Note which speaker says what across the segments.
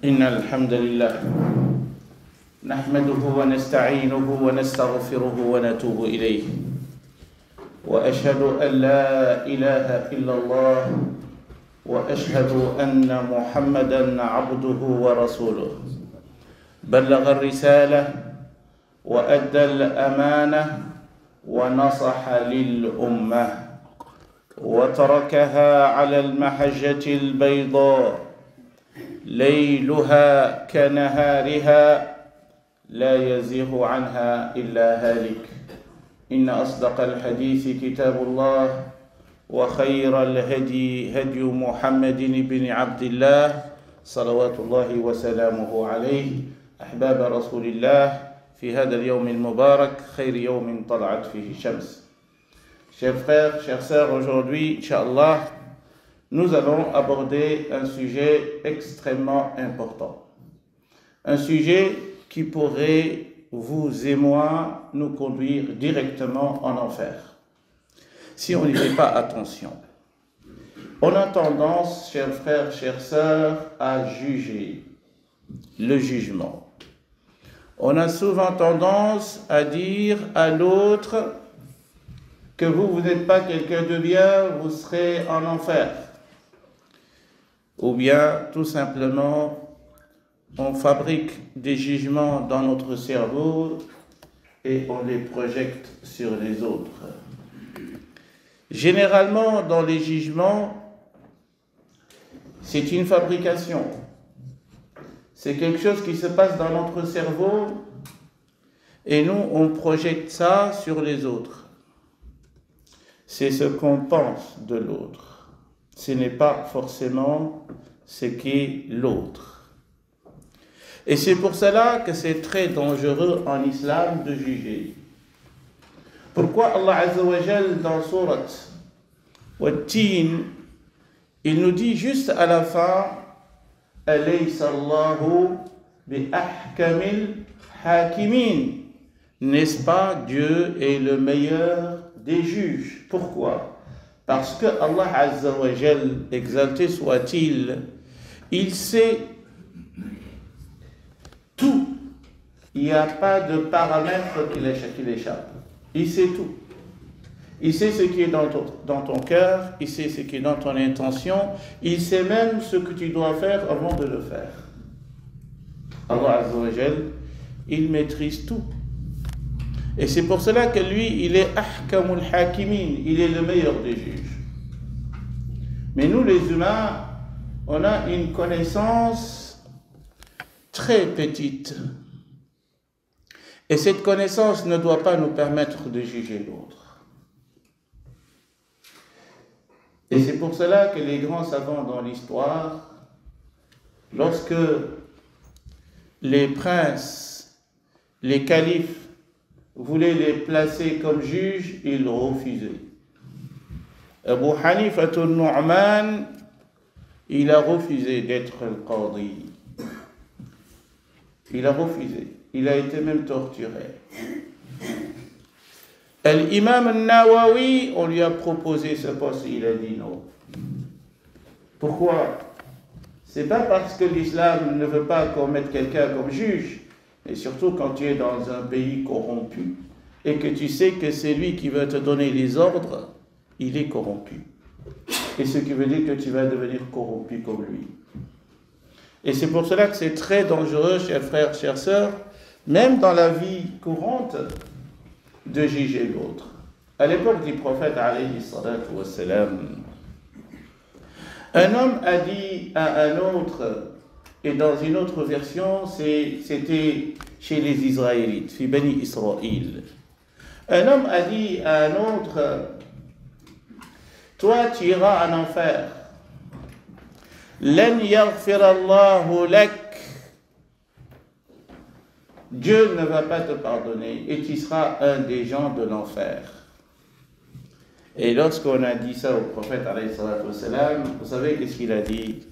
Speaker 1: إن الحمد لله نحمده ونستعينه ونستغفره ونتوب إليه وأشهد أن لا إله إلا الله وأشهد أن محمدًا عبده ورسوله بلغ الرسالة وأدى الأمانة ونصح للأمة وتركها على المحجة البيضاء ليلها كنهارها لا يزيغ عنها إلا هالك إن أصدق الحديث كتاب الله وخير الهدي هدي محمد بن عبد الله صلوات الله وسلامه عليه أحباب رسول الله في هذا اليوم المبارك خير يوم طلعت فيه الشمس. Chers frères, chères sœurs, aujourd'hui, Inch'Allah, nous allons aborder un sujet extrêmement important. Un sujet qui pourrait, vous et moi, nous conduire directement en enfer. Si on n'y fait pas attention. On a tendance, chers frères, chères sœurs, à juger. Le jugement. On a souvent tendance à dire à l'autre que vous n'êtes pas quelqu'un de bien, vous serez en enfer. Ou bien, tout simplement, on fabrique des jugements dans notre cerveau et on les projette sur les autres. Généralement, dans les jugements, c'est une fabrication. C'est quelque chose qui se passe dans notre cerveau et nous, on projette ça sur les autres. C'est ce qu'on pense de l'autre. Ce n'est pas forcément ce qu'est l'autre. Et c'est pour cela que c'est très dangereux en islam de juger. Pourquoi Allah Azza wa Jal dans Surat Wat-Tin, il nous dit juste à la fin Alaysa Allahu bi ahkamil hakimin. N'est-ce pas, Dieu est le meilleur des juges. Pourquoi? Parce que Allah Azza wa Jal, exalté soit-il, il sait tout. Il n'y a pas de paramètre qui l'échappe. Il sait tout. Il sait ce qui est dans ton cœur, il sait ce qui est dans ton intention, il sait même ce que tu dois faire avant de le faire. Allah Azza wa Jal, il maîtrise tout. Et c'est pour cela que lui, il est ahkamul hakimin, il est le meilleur des juges. Mais nous, les humains, on a une connaissance très petite. Et cette connaissance ne doit pas nous permettre de juger l'autre. Et c'est pour cela que les grands savants dans l'histoire, lorsque les princes, les califes, voulaient les placer comme juges, ils refusaient. Abu Hanifa al-Nu'man, il a refusé d'être le qadi. Il a refusé. Il a été même torturé. L'imam al-Nawawi, on lui a proposé ce poste, il a dit non. Pourquoi? C'est pas parce que l'islam ne veut pas qu'on mette quelqu'un comme juge, et surtout quand tu es dans un pays corrompu et que tu sais que c'est lui qui va te donner les ordres, il est corrompu. Et ce qui veut dire que tu vas devenir corrompu comme lui. Et c'est pour cela que c'est très dangereux, chers frères, chères sœurs, même dans la vie courante, de juger l'autre. À l'époque du prophète, alayhi salatu wassalam, un homme a dit à un autre, et dans une autre version, c'était chez les Israélites, fi Bani Israël. Un homme a dit à un autre, toi tu iras en enfer. Lan yaghfir Allahu lak. Dieu ne va pas te pardonner et tu seras un des gens de l'enfer. Et lorsqu'on a dit ça au prophète, alayhi salatu wassalam, vous savez qu'est-ce qu'il a dit?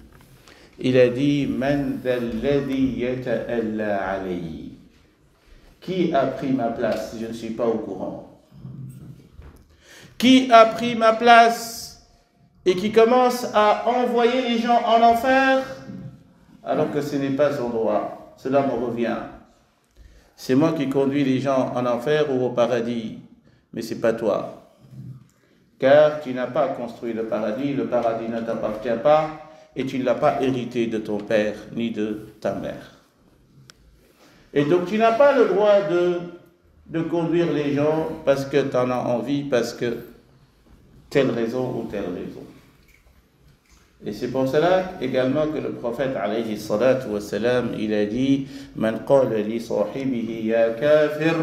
Speaker 1: Il a dit Man dhalladhi yata'alla alayhi. Qui a pris ma place? Je ne suis pas au courant. Qui a pris ma place et qui commence à envoyer les gens en enfer? alors que ce n'est pas son droit. Cela me revient. C'est moi qui conduis les gens en enfer ou au paradis, mais ce n'est pas toi. Car tu n'as pas construit le paradis ne t'appartient pas, et tu ne l'as pas hérité de ton père ni de ta mère. Et donc tu n'as pas le droit de conduire les gens parce que tu en as envie, parce que telle raison ou telle raison. Et c'est pour cela également que le prophète alayhi salatu wa salam, il a dit Man qala li sahibihi ya kafir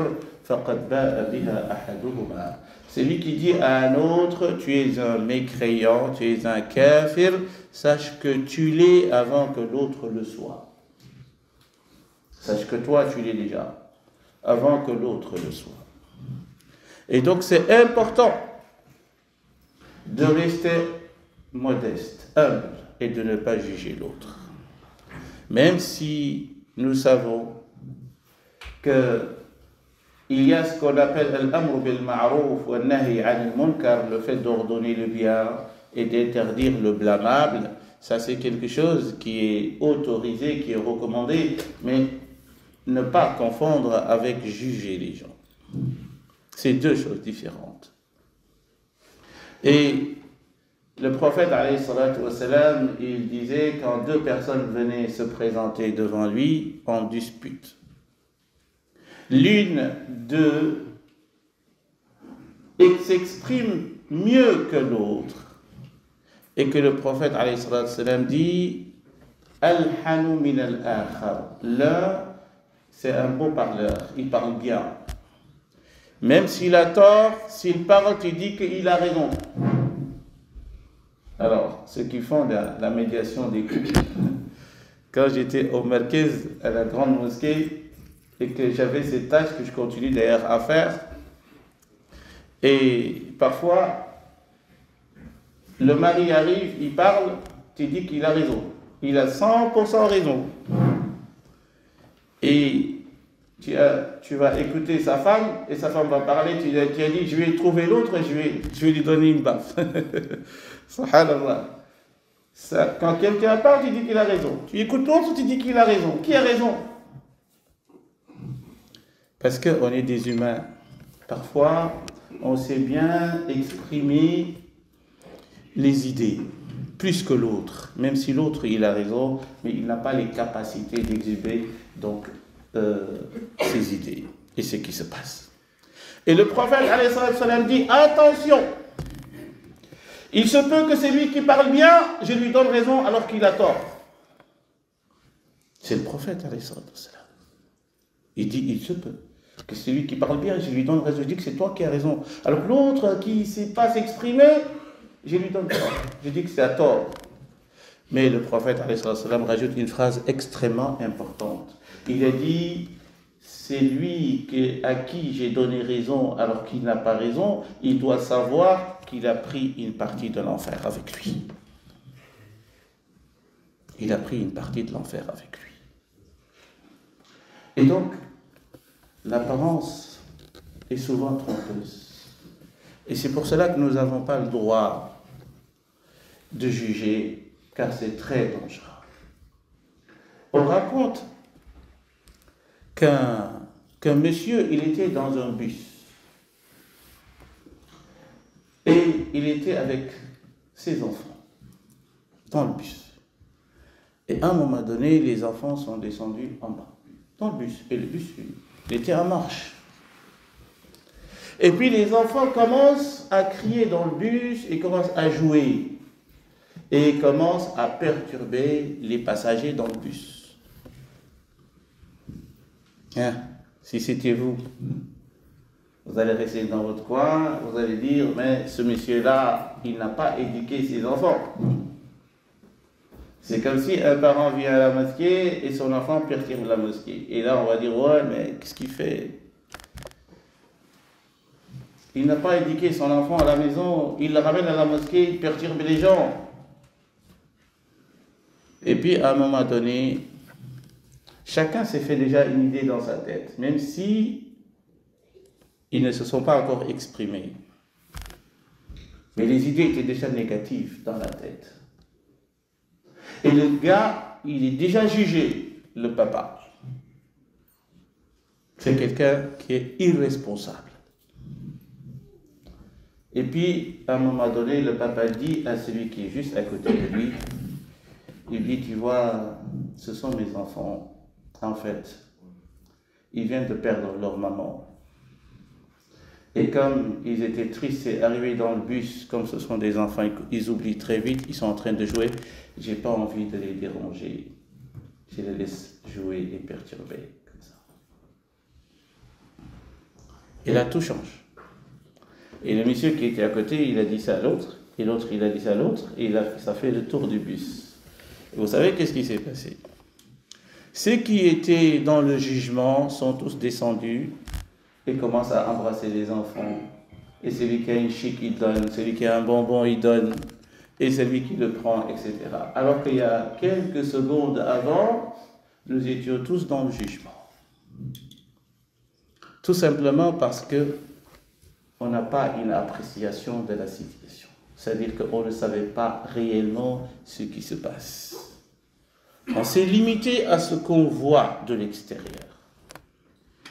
Speaker 1: faqad ba'a biha ahaduhuma. C'est lui qui dit à un autre tu es un mécréant, tu es un kafir, sache que tu l'es avant que l'autre le soit. Sache que toi tu l'es déjà avant que l'autre le soit. Et donc c'est important de rester modeste, humble, et de ne pas juger l'autre. Même si nous savons qu'il y a ce qu'on appelle al-amr bil ma'rouf wa nahi 'anil munkar, le fait d'ordonner le bien et d'interdire le blâmable, ça c'est quelque chose qui est autorisé, qui est recommandé, mais ne pas confondre avec juger les gens. C'est deux choses différentes. Et le prophète, alayhi salatu wa salam, il disait quand deux personnes venaient se présenter devant lui en dispute, l'une d'eux s'exprime mieux que l'autre, et que le prophète, alayhi salatu wa salam, dit Al-hanu min al-akhar. L'un, c'est un beau parleur, il parle bien. Même s'il a tort, s'il parle, tu dis qu'il a raison. Alors, ceux qui font la médiation des couples, quand j'étais au Merkez, à la grande mosquée, et que j'avais cette tâche que je continue d'ailleurs à faire, et parfois, le mari arrive, il parle, tu dis qu'il a raison. Il a 100% raison. Et tu vas écouter sa femme, et sa femme va parler, tu as dit, je vais trouver l'autre, et je vais lui donner une baffe. Subhanallah. Quand quelqu'un parle, tu dis qu'il a raison. Tu écoutes l'autre, tu dis qu'il a raison. Qui a raison? Parce qu'on est des humains. Parfois, on sait bien exprimer les idées, plus que l'autre. Même si l'autre, il a raison, mais il n'a pas les capacités d'exhiber donc ses idées et ce qui se passe. Et le prophète, alayhi salam, dit, attention, il se peut que c'est lui qui parle bien, je lui donne raison alors qu'il a tort. C'est le prophète, alayhi salam. Il dit, il se peut que c'est lui qui parle bien, je lui donne raison. Je dis que c'est toi qui as raison. Alors que l'autre qui ne sait pas s'exprimer, je lui donne tort. Je dis que c'est à tort. Mais le prophète, alayhi salam, rajoute une phrase extrêmement importante. Il a dit, c'est lui à qui j'ai donné raison alors qu'il n'a pas raison, il doit savoir qu'il a pris une partie de l'enfer avec lui. Il a pris une partie de l'enfer avec lui. Et donc, l'apparence est souvent trompeuse. Et c'est pour cela que nous n'avons pas le droit de juger, car c'est très dangereux. On raconte qu'un monsieur, il était dans un bus. Et il était avec ses enfants dans le bus. Et à un moment donné, les enfants sont descendus en bas, dans le bus. Et le bus, il était en marche. Et puis les enfants commencent à crier dans le bus et commencent à jouer. Et commencent à perturber les passagers dans le bus. Hein, si c'était vous, vous allez rester dans votre coin, vous allez dire, mais ce monsieur-là, il n'a pas éduqué ses enfants. C'est comme si un parent vient à la mosquée et son enfant perturbe la mosquée. Et là, on va dire, ouais, mais qu'est-ce qu'il fait? Il n'a pas éduqué son enfant à la maison, il le ramène à la mosquée, il perturbe les gens. Et puis, à un moment donné, chacun s'est fait déjà une idée dans sa tête, même si ils ne se sont pas encore exprimés. Mais les idées étaient déjà négatives dans la tête. Et le gars, il est déjà jugé, le papa. C'est quelqu'un qui est irresponsable. Et puis, à un moment donné, le papa dit à celui qui est juste à côté de lui, il dit, tu vois, ce sont mes enfants, en fait. Ils viennent de perdre leur maman. Et comme ils étaient tristes et arrivés dans le bus, comme ce sont des enfants, ils oublient très vite, ils sont en train de jouer. J'ai pas envie de les déranger. Je les laisse jouer et perturber comme ça. Et là, tout change. Et le monsieur qui était à côté, il a dit ça à l'autre, et l'autre, il a dit ça à l'autre, et ça fait le tour du bus. Et vous savez qu'est-ce qui s'est passé? Ceux qui étaient dans le jugement sont tous descendus et commencent à embrasser les enfants. Et celui qui a une chic, il donne, celui qui a un bonbon, il donne, et celui qui le prend, etc. Alors qu'il y a quelques secondes avant, nous étions tous dans le jugement. Tout simplement parce que on n'a pas une appréciation de la situation. C'est-à-dire qu'on ne savait pas réellement ce qui se passe. On s'est limité à ce qu'on voit de l'extérieur.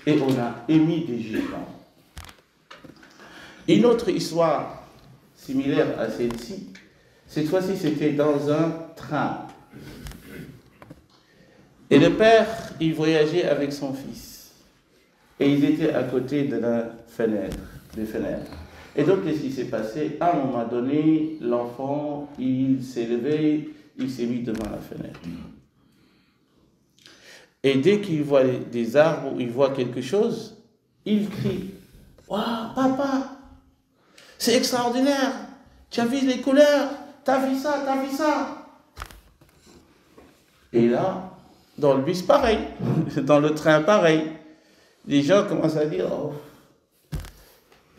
Speaker 1: Et on a émis des jugements. Une autre histoire similaire à celle-ci, cette fois-ci c'était dans un train. Et le père, il voyageait avec son fils. Et ils étaient à côté de la fenêtre. Des fenêtres. Et donc, qu'est-ce qui s'est passé? À un moment donné, l'enfant, il s'est levé, il s'est mis devant la fenêtre. Et dès qu'il voit des arbres ou il voit quelque chose, il crie, « Waouh, papa, c'est extraordinaire, tu as vu les couleurs, tu as vu ça, tu as vu ça !» Et là, dans le bus, pareil, dans le train, pareil. Les gens commencent à dire, « Oh,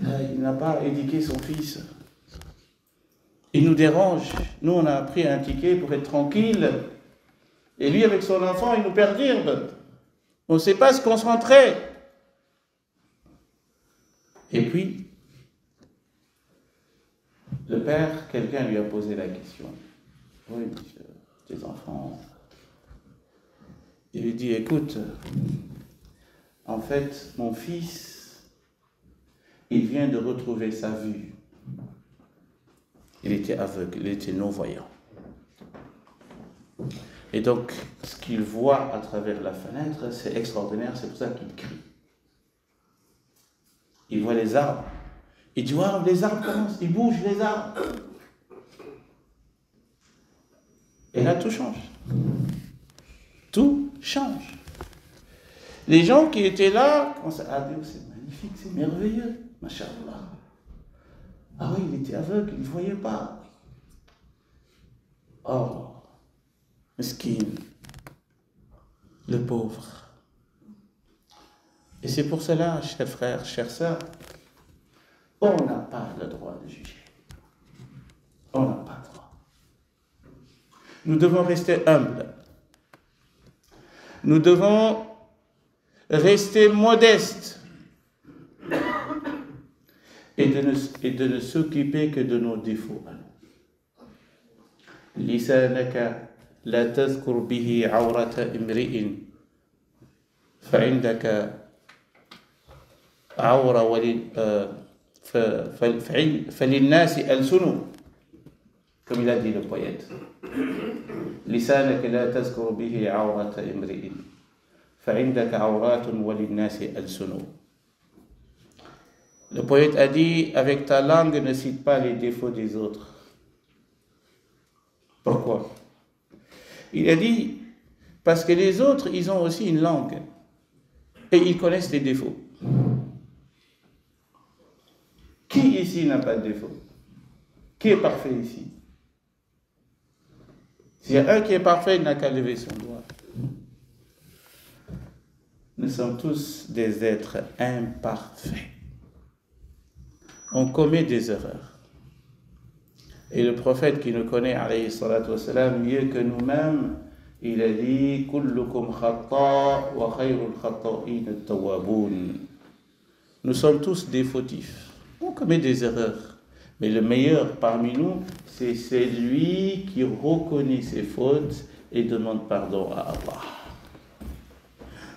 Speaker 1: il n'a pas éduqué son fils. Il nous dérange. Nous, on a pris un ticket pour être tranquille. Et lui, avec son enfant, il nous perturbe. On ne sait pas se concentrer. » Et puis, le père, quelqu'un lui a posé la question. « Oui, monsieur, tes enfants. » Il lui dit, « Écoute, en fait, mon fils, il vient de retrouver sa vue. Il était aveugle, il était non-voyant. Et donc, ce qu'il voit à travers la fenêtre, c'est extraordinaire, c'est pour ça qu'il crie. Il voit les arbres. Il dit, waouh, les arbres commencent, ils bougent, les arbres. Et là, tout change. Tout change. Les gens qui étaient là commencent à dire, c'est magnifique, c'est merveilleux. Masha'Allah. Ah oui, il était aveugle, il ne voyait pas. Oh, mesquin, le pauvre. Et c'est pour cela, chers frères, chères sœurs, on n'a pas le droit de juger. On n'a pas le droit. Nous devons rester humbles. Nous devons rester modestes. Et de ne s'occuper que de nos défauts. لسانك لا تذكر به عورة امرئ فعندك عورة فللناس ألسن, comme il a dit le poète. لسانك لا تذكر به عورة امرئ فعندك عورات وللناس ألسن. Le poète a dit, avec ta langue, ne cite pas les défauts des autres. Pourquoi? Il a dit, parce que les autres, ils ont aussi une langue. Et ils connaissent les défauts. Qui ici n'a pas de défaut? Qui est parfait ici? S'il y a un qui est parfait, il n'a qu'à lever son doigt. Nous sommes tous des êtres imparfaits. On commet des erreurs. Et le prophète qui nous connaît, alayhi salatu wassalam, mieux que nous-mêmes, il a dit « Kullukum khata wa khayrul khata'in at-tawwabun » Nous sommes tous des fautifs. On commet des erreurs. Mais le meilleur parmi nous, c'est celui qui reconnaît ses fautes et demande pardon à Allah.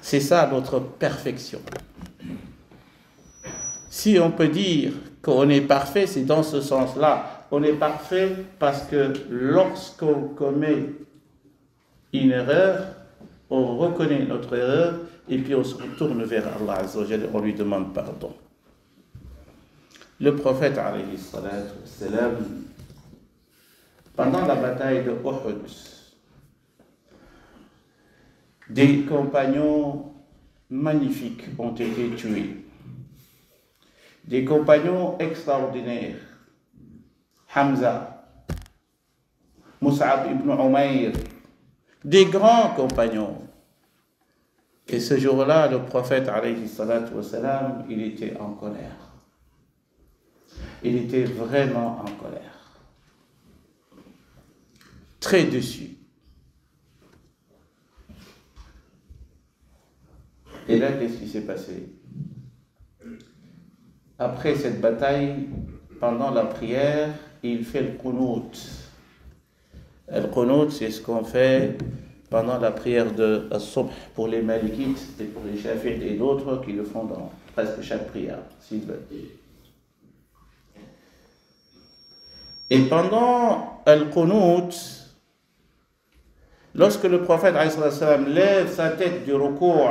Speaker 1: C'est ça notre perfection. Si on peut dire qu'on est parfait, c'est dans ce sens-là. On est parfait parce que lorsqu'on commet une erreur, on reconnaît notre erreur et puis on se retourne vers Allah Azza wa Jalla, on lui demande pardon. Le prophète, alayhi salatu wassalam, pendant la bataille de Uhud, des compagnons magnifiques ont été tués. Des compagnons extraordinaires. Hamza, Mus'ab ibn Umayr, des grands compagnons. Et ce jour-là, le prophète, alayhi salatu wassalam, il était en colère. Il était vraiment en colère. Très déçu. Et là, qu'est-ce qui s'est passé? Après cette bataille, pendant la prière, il fait le qunut. Le qunut, c'est ce qu'on fait pendant la prière de As-Subh pour les Malikites et pour les Shafi'ites et d'autres qui le font dans presque chaque prière, s'ils veulent. Et pendant le qunut, lorsque le prophète lève sa tête du ruku',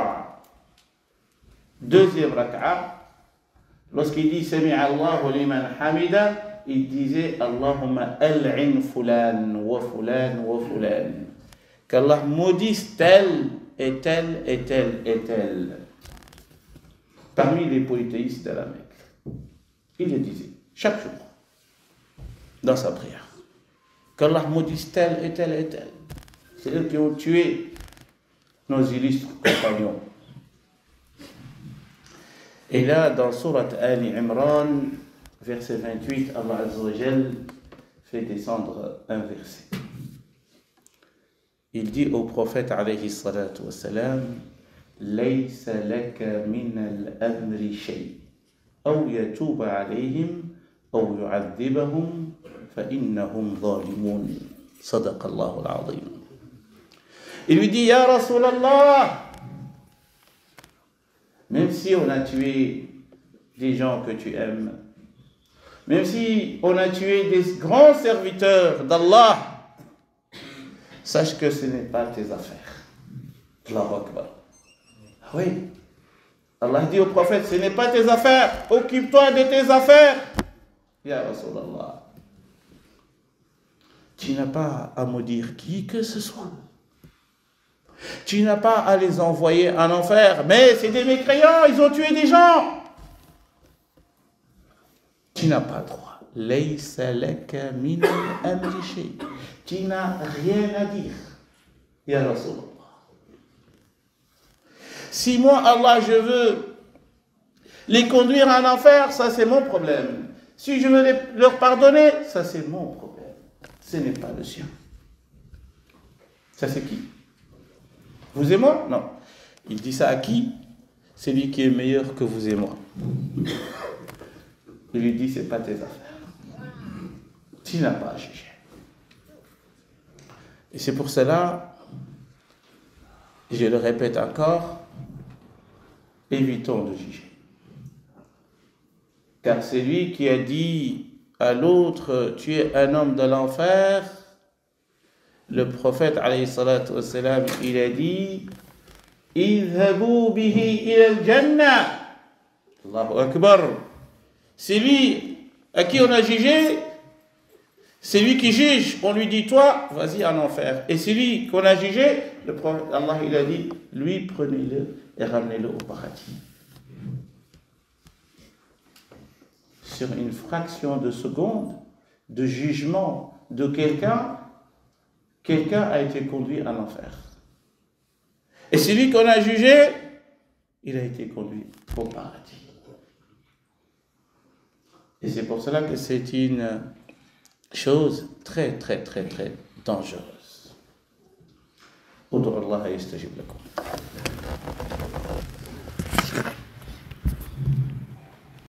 Speaker 1: deuxième rak'a, lorsqu'il dit Sami Allahu liman hamida, il disait Allahumma al'in fulan wa fulan wa fulan. Qu'Allah maudisse tel et tel et tel et tel. Parmi les polythéistes de la Mecque. Il le disait chaque jour dans sa prière. Qu'Allah maudisse tel et tel et tel. C'est eux qui ont tué nos illustres compagnons. Et là, dans Surat Ali Imran, verset 28, Allah Azza wa Jal fait descendre un verset. Il dit au prophète alayhi salatu wassalam, Laysa laka min al-amri shay, aw yatuba alayhim, aw yu'adhibahum, fa innahum zalimun. Sadaqa Allahu al-azim. Il lui dit, Ya Rasulallah, même si on a tué des gens que tu aimes, même si on a tué des grands serviteurs d'Allah, sache que ce n'est pas tes affaires. Allahu Akbar. Oui. Allah dit au prophète, ce n'est pas tes affaires. Occupe-toi de tes affaires. Ya Rasulallah. Tu n'as pas à maudire qui que ce soit. Tu n'as pas à les envoyer en enfer. Mais c'est des mécréants, ils ont tué des gens. Tu n'as pas droit. Laysa laka min al-amri shay. Tu n'as rien à dire. Ya Rasulallah. Si moi, Allah, je veux les conduire en enfer, ça c'est mon problème. Si je veux leur pardonner, ça c'est mon problème. Ce n'est pas le sien. Ça c'est qui? Vous et moi? Non. Il dit ça à qui? Celui qui est meilleur que vous et moi. Il lui dit, c'est pas tes affaires. Tu n'as pas à juger. Et c'est pour cela, je le répète encore, évitons de juger. Car c'est lui qui a dit à l'autre, tu es un homme de l'enfer. Le prophète, alayhi salatu wassalam, il a dit, idhabu bihi ila al-jannah. Allahu Akbar. C'est lui à qui on a jugé, c'est lui qui juge. On lui dit, toi, vas-y en enfer. Et c'est lui qu'on a jugé, le prophète, Allah, il a dit, lui, prenez-le et ramenez-le au paradis. Sur une fraction de seconde de jugement de quelqu'un a été conduit en enfer. Et celui qu'on a jugé, il a été conduit au paradis. Et c'est pour cela que c'est une chose très, très, très, très dangereuse. Ud'u Allah yastajib lakum.